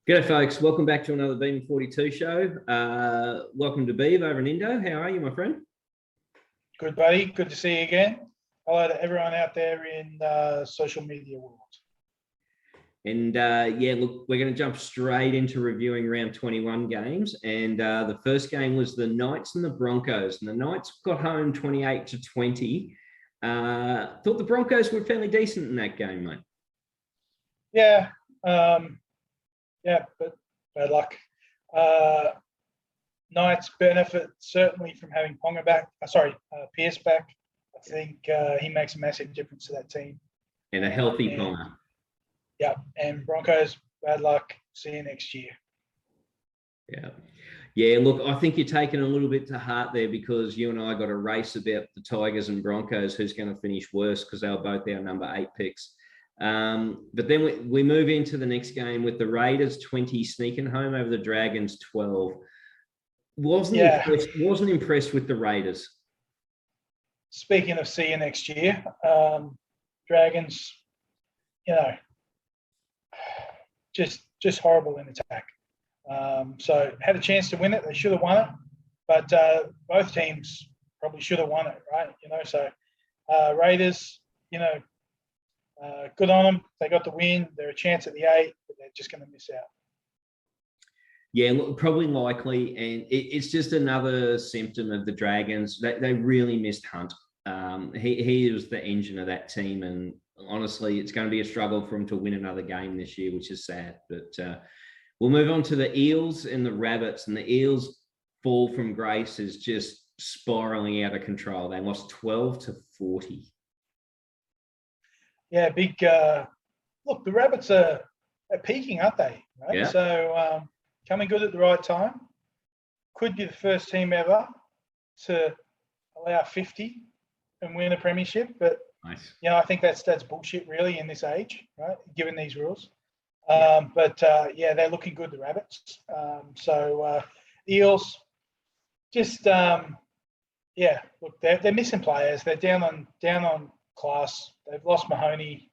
G'day, folks. Welcome back to another Beam 42 show. Welcome to Beav over in Indo. How are you, my friend? Good, buddy. Good to see you again. Hello to everyone out there in the social media world. And look, we're going to jump straight into reviewing round 21 games. And the first game was the Knights and the Broncos. And the Knights got home 28-20. Thought the Broncos were fairly decent in that game, mate. Yeah, but bad luck. Knights benefit certainly from having Pierce back. I think he makes a massive difference to that team. And a healthy Ponga. Yeah, and Broncos, bad luck. See you next year. Yeah, look, I think you're taking a little bit to heart there because you and I got a race about the Tigers and Broncos, who's going to finish worse because they were both our number 8 picks. But then we move into the next game with the Raiders 20 sneaking home over the Dragons 12. Wasn't impressed with the Raiders. Speaking of see you next year, Dragons, just horrible in attack. So had a chance to win it. They should have won it, but both teams probably should have won it, right? So Raiders, good on them. They got the win. They're a chance at the 8, but they're just going to miss out. Yeah, look, probably likely, and it's just another symptom of the Dragons. They really missed Hunt. He was the engine of that team, and honestly, it's going to be a struggle for him to win another game this year, which is sad. But we'll move on to the Eels and the Rabbits, and the Eels' fall from grace is just spiraling out of control. They lost 12-40. Yeah, big. Look, the Rabbits are peaking, aren't they? Right? Yeah. So coming good at the right time. Could be the first team ever to allow 50 and win a premiership, but nice. I think that's bullshit really in this age, right? Given these rules. But they're looking good, the Rabbits. The Eels, just look, they're missing players. They're down on class. They've lost Mahoney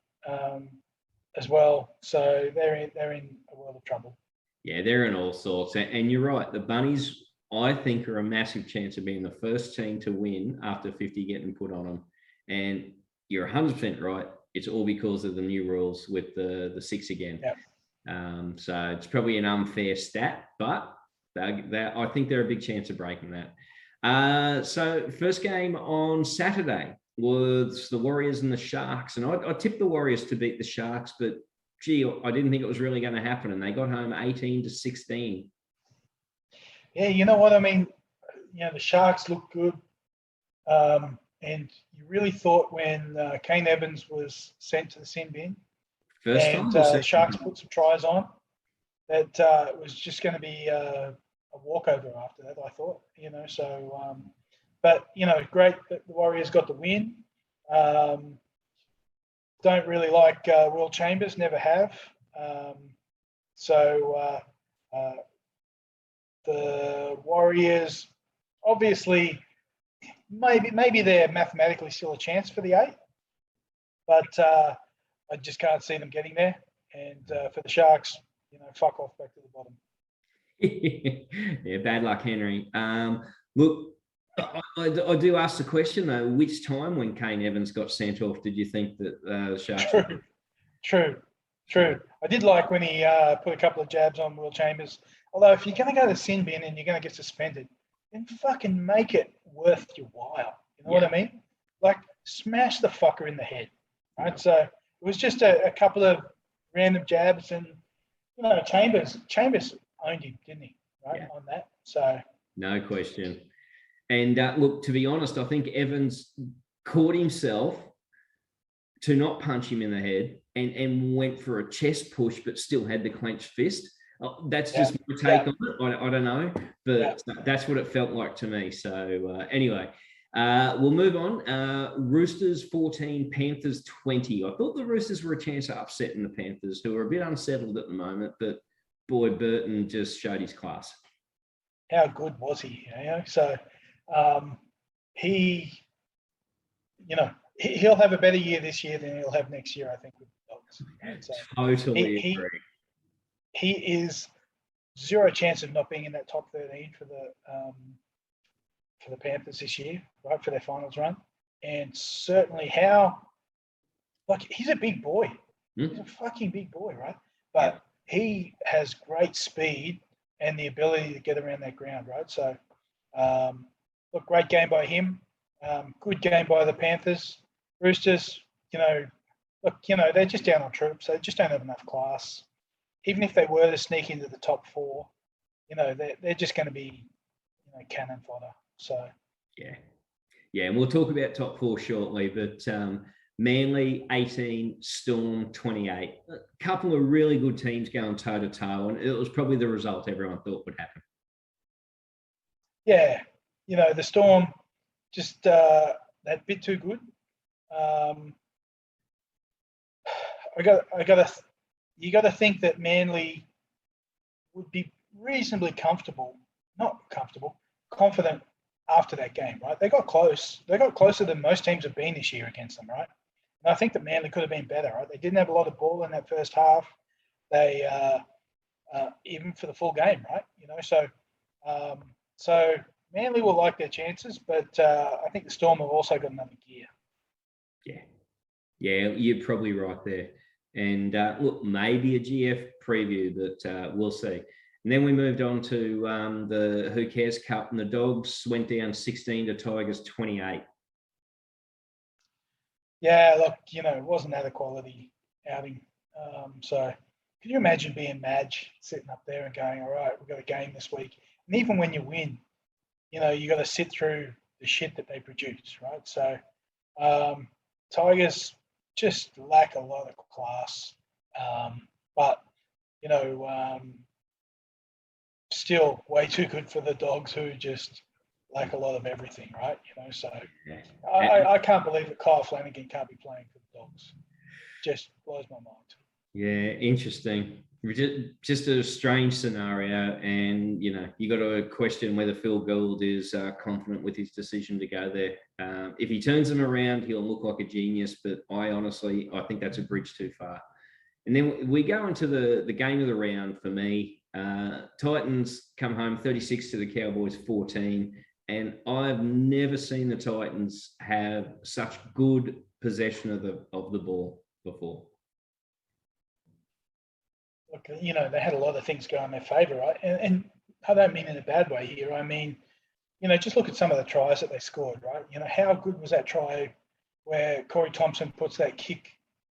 as well, so they're in a world of trouble. Yeah, they're in all sorts, and you're right. The Bunnies, I think, are a massive chance of being the first team to win after 50 getting put on them. And you're 100% right. It's all because of the new rules with the 6 again. Yeah. So it's probably an unfair stat, but I think they're a big chance of breaking that. So first game on Saturday was the Warriors and the Sharks. And I tipped the Warriors to beat the Sharks, but gee, I didn't think it was really going to happen. And they got home 18-16. Yeah, you know what I mean? The Sharks look good. And you really thought when Kane Evans was sent to the sin bin the Sharks put some tries on, that it was just going to be a walkover after that, I thought. Great that the Warriors got the win. Don't really like Will Chambers, never have. The Warriors, obviously, maybe they're mathematically still a chance for the 8, but I just can't see them getting there. And for the Sharks, fuck off back to the bottom. Yeah, bad luck, Henry. Look, I do ask the question though: which time when Kane Evans got sent off did you think that the Sharks? True. I did like when he put a couple of jabs on Will Chambers. Although if you're going to go to sin bin and you're going to get suspended, then fucking make it worth your while. You know what I mean? Like, smash the fucker in the head, right? Yeah. So it was just a couple of random jabs, and Chambers owned him, didn't he? Right, on that. So no question. And look, to be honest, I think Evans caught himself to not punch him in the head and went for a chest push, but still had the clenched fist. That's just my take on it. I don't know, but that's what it felt like to me. So anyway, we'll move on. Roosters 14, Panthers 20. I thought the Roosters were a chance of upsetting the Panthers, who are a bit unsettled at the moment, but boy, Burton just showed his class. How good was he? So he'll have a better year this year than he'll have next year, I think, with the Dogs. So totally agree. he is zero chance of not being in that top 13 for the Panthers this year, right, for their finals run. And certainly he's a big boy. He's a fucking big boy, right? But he has great speed and the ability to get around that ground, right? So, look, great game by him. Good game by the Panthers. Roosters, they're just down on troops. They just don't have enough class. Even if they were to sneak into the top 4, they're just going to be, cannon fodder. So, yeah, and we'll talk about top 4 shortly. But Manly 18, Storm 28. A couple of really good teams going toe to toe, and it was probably the result everyone thought would happen. Yeah, the Storm just that bit too good. You got to think that Manly would be reasonably confident after that game, right? They got close. They got closer than most teams have been this year against them, right? And I think that Manly could have been better, right? They didn't have a lot of ball in that first half. They even for the full game, right? So Manly will like their chances, but I think the Storm have also got another gear. Yeah, you're probably right there. And look, maybe a GF preview, but we'll see. And then we moved on to the Who Cares Cup, and the Dogs went down 16 to Tigers 28. Yeah, look, it wasn't that a quality outing. So can you imagine being Madge sitting up there and going, all right, we've got a game this week. And even when you win, you got to sit through the shit that they produce, right? So Tigers just lack a lot of class. But, still way too good for the Dogs, who just lack a lot of everything, right? So I can't believe that Kyle Flanagan can't be playing for the Dogs. Just blows my mind. Yeah, interesting. Just a strange scenario, and you got to question whether Phil Gould is confident with his decision to go there. If he turns them around, he'll look like a genius, but I think that's a bridge too far. And then we go into the game of the round for me. Titans come home 36 to the Cowboys 14, and I've never seen the Titans have such good possession of the ball before. Look, they had a lot of things go in their favour, right? And I don't mean in a bad way here. I mean, just look at some of the tries that they scored, right? How good was that try where Corey Thompson puts that kick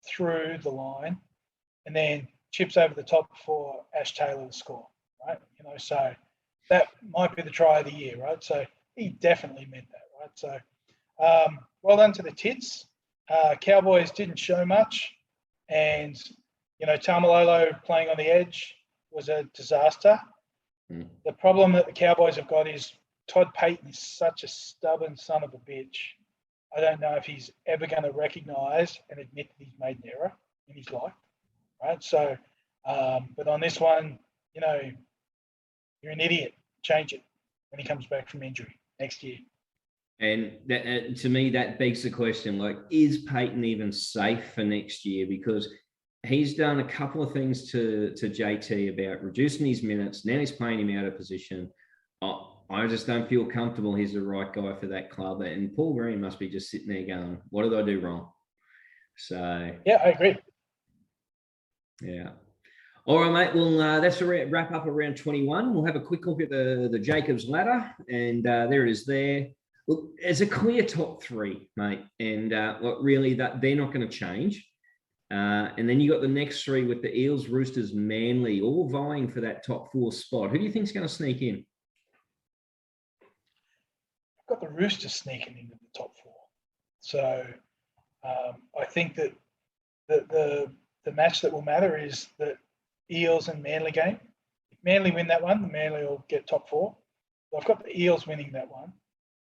through the line and then chips over the top for Ash Taylor to score, right? So that might be the try of the year, right? So he definitely meant that, right? So well done to the Tits. Cowboys didn't show much, and Tamalolo playing on the edge was a disaster. The problem that the Cowboys have got is Todd Payton is such a stubborn son of a bitch. I don't know if he's ever going to recognise and admit that he's made an error in his life, right? So, but on this one, you're an idiot. Change it when he comes back from injury next year. And that, to me, that begs the question, is Payton even safe for next year? Because he's done a couple of things to JT about reducing his minutes. Now he's playing him out of position. I just don't feel comfortable he's the right guy for that club. And Paul Green must be just sitting there going, what did I do wrong? So yeah, I agree. Yeah. All right, mate. Well, that's a wrap up around 21. We'll have a quick look at the Jacobs ladder, and there it is there. Look, it's a clear top 3, mate, and really that they're not going to change. And then you got the next 3 with the Eels, Roosters, Manly, all vying for that top 4 spot. Who do you think's going to sneak in? I've got the Roosters sneaking into the top 4. So I think that the match that will matter is the Eels and Manly game. If Manly win that one, the Manly will get top 4. So I've got the Eels winning that one,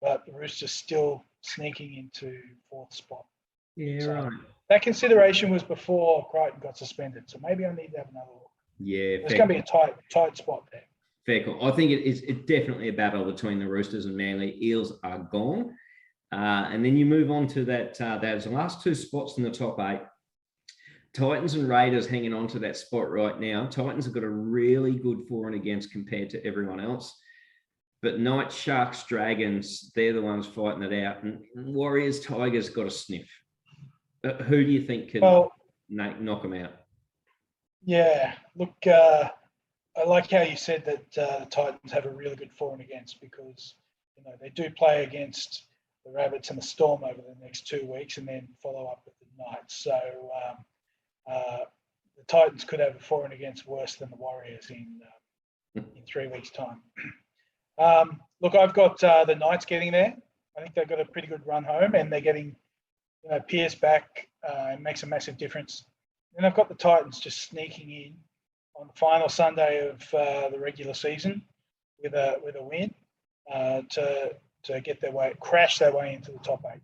but the Roosters still sneaking into 4th spot. Yeah, so right. That consideration was before Crichton got suspended, so maybe I need to have another look. Yeah, there's going to be a tight spot there. Fair call. I think it's definitely a battle between the Roosters and Manly. Eels are gone, and then you move on to that. Those last 2 spots in the top 8. Titans and Raiders hanging on to that spot right now. Titans have got a really good for and against compared to everyone else. But Knights, Sharks, Dragons, they're the ones fighting it out. And Warriors, Tigers got a sniff. Who do you think can knock them out? Yeah, look, I like how you said that the Titans have a really good for and against, because they do play against the Rabbits and the Storm over the next 2 weeks, and then follow up with the Knights. So the Titans could have a for and against worse than the Warriors in 3 weeks' time. Look, I've got the Knights getting there. I think they've got a pretty good run home, and they're getting Pierce back. It makes a massive difference. And I've got the Titans just sneaking in on the final Sunday of the regular season with a win to get crash their way into the top 8.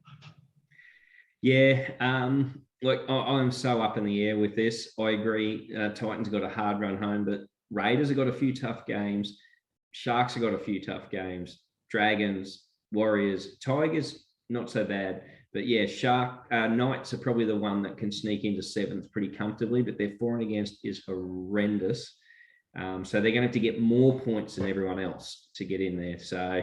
Yeah, look, I'm so up in the air with this. I agree. Titans got a hard run home, but Raiders have got a few tough games. Sharks have got a few tough games. Dragons, Warriors, Tigers, not so bad. But yeah, Knights are probably the one that can sneak into 7th pretty comfortably, but their for and against is horrendous. So they're going to have to get more points than everyone else to get in there. So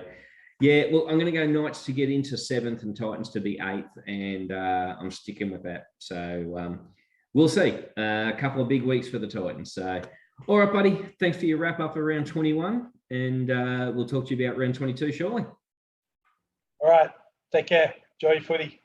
yeah, well, I'm going to go Knights to get into 7th and Titans to be 8th, and I'm sticking with that. So we'll see. A couple of big weeks for the Titans. So, all right, buddy. Thanks for your wrap up around 21, and we'll talk to you about round 22 shortly. All right. Take care. Enjoy your footy.